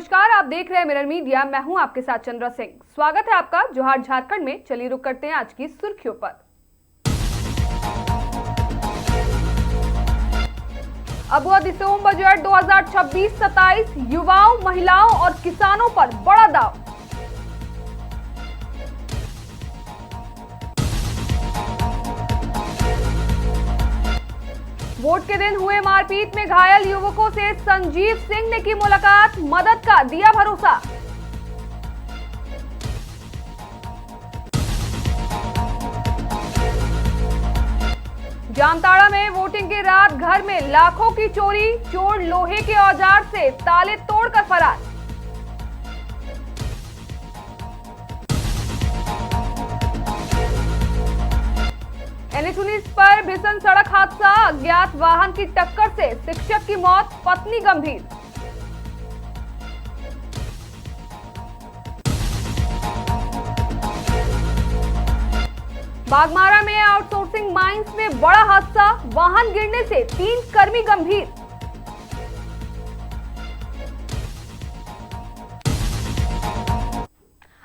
नमस्कार, आप देख रहे हैं मिरर मीडिया। मैं हूं आपके साथ चंद्रा सिंह। स्वागत है आपका जोहार झारखंड में। चलिए रुक करते हैं आज की सुर्खियों पर। अबुआ दिसोम बजट 2026-27 युवाओं, महिलाओं और किसानों पर बड़ा दाव। वोट के दिन हुए मारपीट में घायल युवकों से संजीव सिंह ने की मुलाकात, मदद का दिया भरोसा। जामताड़ा में वोटिंग की रात घर में लाखों की चोरी, चोर लोहे के औजार से ताले तोड़कर फरार। NH-19 पर भीषण सड़क हादसा, अज्ञात वाहन की टक्कर से शिक्षक की मौत, पत्नी गंभीर। बागमारा में आउटसोर्सिंग माइंस में बड़ा हादसा, वाहन गिरने से 3 कर्मी गंभीर।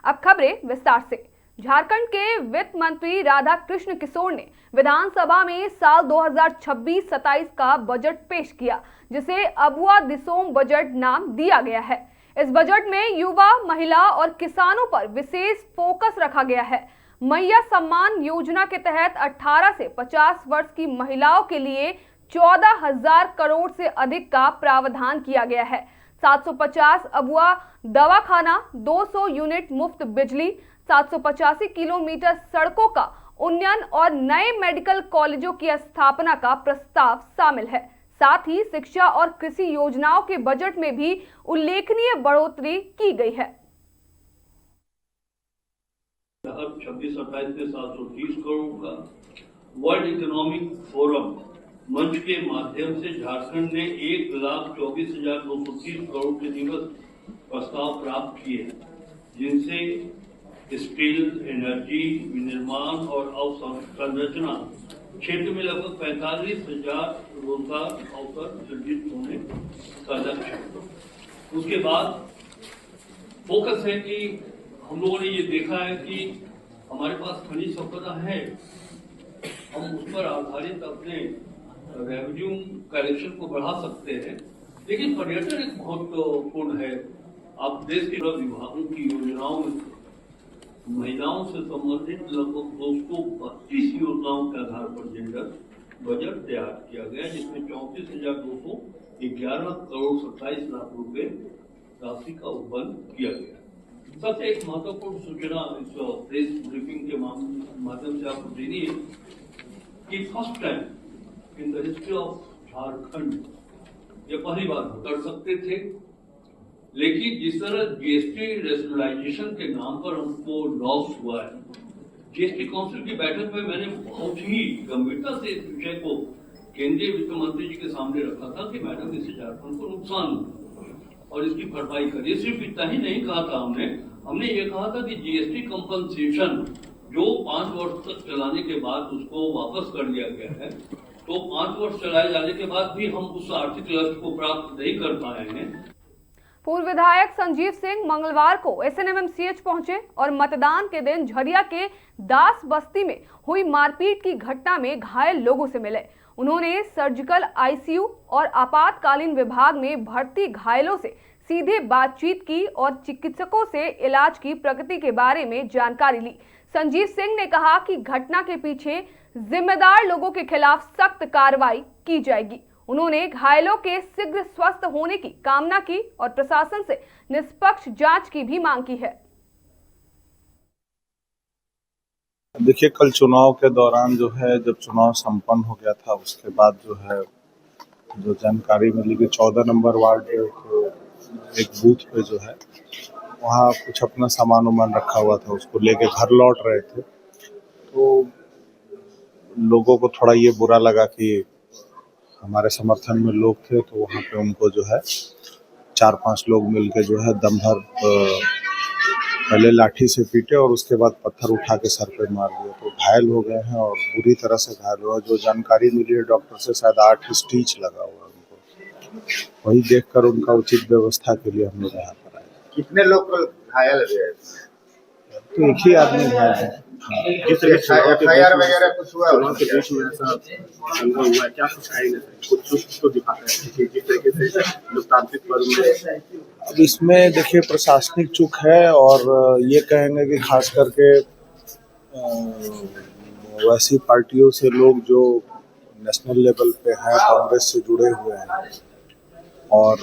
अब खबरें विस्तार से। झारखंड के वित्त मंत्री राधा कृष्ण किशोर ने विधानसभा में साल 2026-27 का बजट पेश किया, जिसे अबुआ दिसोम बजट नाम दिया गया है। इस बजट में युवा, महिला और किसानों पर विशेष फोकस रखा गया है। मैया सम्मान योजना के तहत 18 से 50 वर्ष की महिलाओं के लिए 14,000 करोड़ से अधिक का प्रावधान किया गया है। 750 अबुआ दवाखाना, 200 यूनिट मुफ्त बिजली, 785 किलोमीटर सड़कों का उन्नयन और नए मेडिकल कॉलेजों की स्थापना का प्रस्ताव शामिल है। साथ ही शिक्षा और कृषि योजनाओं के बजट में भी उल्लेखनीय बढ़ोतरी की गई है। 26-27 में 730 करोड़ का वर्ल्ड इकोनॉमिक फोरम मंच के माध्यम से झारखंड ने 1,24,230 करोड़ के दिवस प्रस्ताव प्राप्त किए, जिनसे स्टील, एनर्जी, विनिर्माण और अवसंरचना क्षेत्र में लगभग 45,000 रोजगार अवसर सृजित होने का लक्ष्य है। उसके बाद फोकस है कि हम लोगों ने ये देखा है कि हमारे पास खनिज संपदा है, हम उस पर आधारित अपने रेवेन्यू कलेक्शन को बढ़ा सकते हैं, लेकिन पर्यटन एक महत्वपूर्ण है। आप देश के विभागों की योजनाओं में महिलाओं से संबंधित लगभग 232 योजनाओं के आधार पर जेंडर बजट तैयार किया गया, जिसमें 34,211 करोड़ 27 लाख रुपए राशि का उपबंध किया गया। सबसे एक महत्वपूर्ण सूचना इस प्रेस ब्रीफिंग के माध्यम से आपको देनी है कि first time in the history of Jharkhand ये पहली बार कर सकते थे, लेकिन जिस तरह जीएसटी रेशनलाइजेशन के नाम पर हमको लॉस हुआ है, जीएसटी काउंसिल की बैठक में मैंने बहुत ही गंभीरता से इस विषय को केंद्रीय वित्त मंत्री जी के सामने रखा था कि मैडम इससे झारखंड को नुकसान हुआ और इसकी भरपाई करिए। सिर्फ इतना ही नहीं कहा था हमने ये कहा था कि जीएसटी कंपनसेशन जो 5 वर्ष तक चलाने के बाद उसको वापस कर लिया गया है, तो 5 वर्ष चलाए जाने के बाद भी हम उस आर्थिक लक्ष्य को प्राप्त नहीं कर पाए हैं। पूर्व विधायक संजीव सिंह मंगलवार को SNMMCH पहुंचे और मतदान के दिन झरिया के दास बस्ती में हुई मारपीट की घटना में घायल लोगों से मिले। उन्होंने सर्जिकल ICU और आपातकालीन विभाग में भर्ती घायलों से सीधे बातचीत की और चिकित्सकों से इलाज की प्रगति के बारे में जानकारी ली। संजीव सिंह ने कहा कि घटना के पीछे जिम्मेदार लोगों के खिलाफ सख्त कार्रवाई की जाएगी। उन्होंने घायलों के शीघ्र स्वस्थ होने की कामना की और प्रशासन से निष्पक्ष जांच की भी मांग की है। देखिए, कल चुनाव के दौरान जो है, जब चुनाव संपन्न हो गया था, उसके बाद जो है जो जानकारी मिली कि 14 नंबर वार्ड एक बूथ पे जो है वहाँ कुछ अपना सामान उमान रखा हुआ था, उसको लेके घर लौट रहे थे। तो लोगों को थोड़ा ये बुरा लगा कि हमारे समर्थन में लोग थे, तो वहाँ पे उनको जो है 4-5 लोग मिलके जो है दम भर पहले लाठी से पीटे और उसके बाद पत्थर उठा के सर पे मार दिया। तो घायल हो गए हैं और बुरी तरह से घायल हुआ। जो जानकारी मिली है डॉक्टर से, शायद 8 स्टिच लगा हुआ है उनको। वही देखकर उनका उचित व्यवस्था के लिए हम लोग यहाँ पर कितने लोग घायल हुए? तो एक ही आदमी घायल है। जिस FIR वगैरह कुछ हुआ? चुनाव के बीच में ऐसा संभव हुआ है क्या? कुछ है ही नहीं, कुछ तो दिखाता है कि जिस तरीके से लोकतांत्रिक पर्व में। अब इसमें देखिए प्रशासनिक चूक है और ये कहेंगे कि खास करके वैसी पार्टियों से लोग जो नेशनल लेवल पे हैं, कांग्रेस से जुड़े हुए हैं और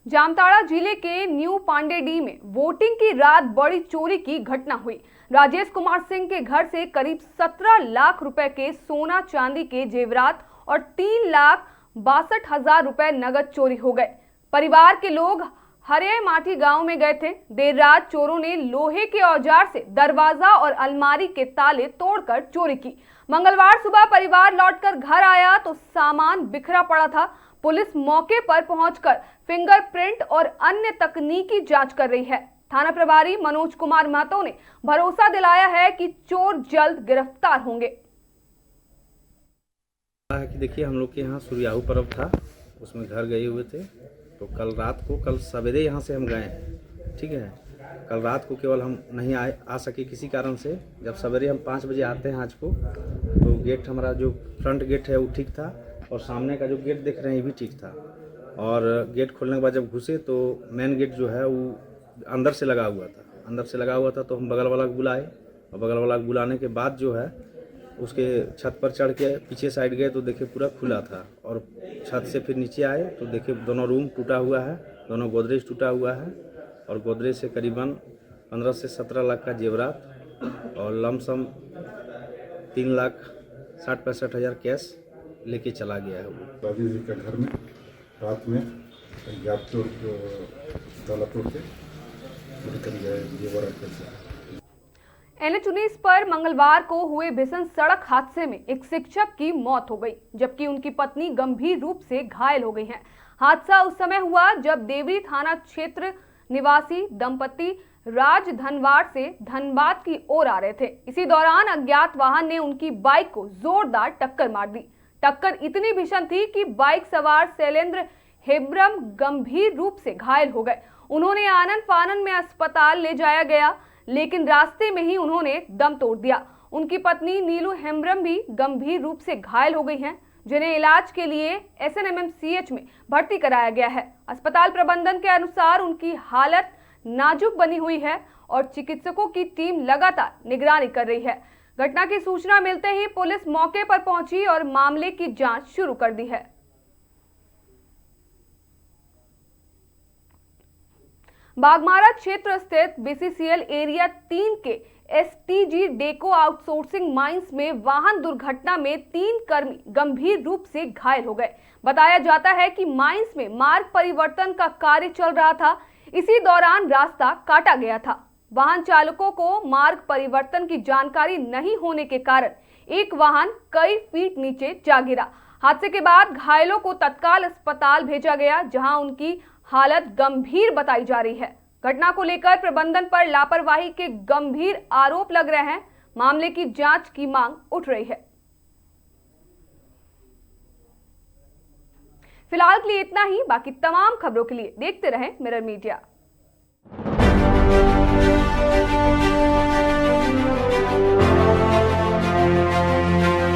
जामताड़ा जिले के न्यू पांडेडी में वोटिंग की रात बड़ी चोरी की घटना हुई। राजेश कुमार सिंह के घर से करीब 17 लाख रुपए के सोना चांदी के जेवरात और 3,62,000 रुपए नगद चोरी हो गए। परिवार के लोग हरे माटी गांव में गए थे। देर रात चोरों ने लोहे के औजार से दरवाजा और अलमारी के ताले तोड़कर चोरी की। मंगलवार सुबह परिवार लौटकर घर आया तो सामान बिखरा पड़ा था। पुलिस मौके पर पहुंचकर फिंगरप्रिंट और अन्य तकनीकी जांच कर रही है। थाना प्रभारी मनोज कुमार महतो ने भरोसा दिलाया है कि चोर जल्द गिरफ्तार होंगे। कि देखिए हम लोग के यहाँ सूर्याहू पर्व था, उसमें घर गए हुए थे। तो कल सवेरे यहाँ से हम गए, ठीक है। कल रात को केवल हम नहीं आ सके किसी कारण से। जब सवेरे हम 5 बजे आते हैं आज को, तो गेट हमारा जो फ्रंट गेट है वो ठीक था और सामने का जो गेट देख रहे हैं ये भी ठीक था। और गेट खोलने के बाद जब घुसे तो मेन गेट जो है वो अंदर से लगा हुआ था। तो हम बगल वाला को बुलाए और बगल वाला को बुलाने के बाद जो है उसके छत पर चढ़ के पीछे साइड गए तो देखे पूरा खुला था। और छत से फिर नीचे आए तो देखे दोनों रूम टूटा हुआ है, दोनों गोदरेज टूटा हुआ है और गोदरेज से करीबन 15 से 17 लाख का जेवरात और लमसम 3,60,65,000 कैश लेके चला गया है। वो राजेश जी के घर में रात में गैप तोड़ ताला तोड़ के निकल गए जेवरात से। NH-19 पर मंगलवार को हुए भीषण सड़क हादसे में एक शिक्षक की मौत हो गई, जबकि उनकी पत्नी गंभीर रूप से घायल हो गई हैं। हादसा उस समय हुआ जब देवरी थाना क्षेत्र निवासी दंपति राज धनवाड़ से धनबाद की ओर आ रहे थे। इसी दौरान अज्ञात वाहन ने उनकी बाइक को जोरदार टक्कर मार दी। टक्कर इतनी भीषण थी कि बाइक सवार शैलेंद्र हेब्रम गंभीर रूप से घायल हो गए। उन्होंने आनन फानन में अस्पताल ले जाया गया, लेकिन रास्ते में ही उन्होंने दम तोड़ दिया। उनकी पत्नी नीलू हेम्ब्रम भी गंभीर रूप से घायल हो गई हैं, जिन्हें इलाज के लिए SNMMCH में भर्ती कराया गया है। अस्पताल प्रबंधन के अनुसार उनकी हालत नाजुक बनी हुई है और चिकित्सकों की टीम लगातार निगरानी कर रही है। घटना की सूचना मिलते ही पुलिस मौके पर पहुंची और मामले की जांच शुरू कर दी है। बागमारा क्षेत्र स्थित BCCL एरिया 3 के STG डेको आउटसोर्सिंग माइंस में वाहन दुर्घटना में 3 कर्मी गंभीर रूप से घायल हो गए। बताया जाता है कि माइंस में मार्ग परिवर्तन का कार्य चल रहा था। इसी दौरान रास्ता काटा गया था। वाहन चालकों को मार्ग परिवर्तन की जानकारी नहीं होने के कारण एक वाहन कई फीट नीचे जा गिरा। हादसे के बाद घायलों को तत्काल अस्पताल भेजा गया, जहां उनकी हालत गंभीर बताई जा रही है। घटना को लेकर प्रबंधन पर लापरवाही के गंभीर आरोप लग रहे हैं। मामले की जांच की मांग उठ रही है। फिलहाल के लिए इतना ही। बाकी तमाम खबरों के लिए देखते रहें मिरर मीडिया।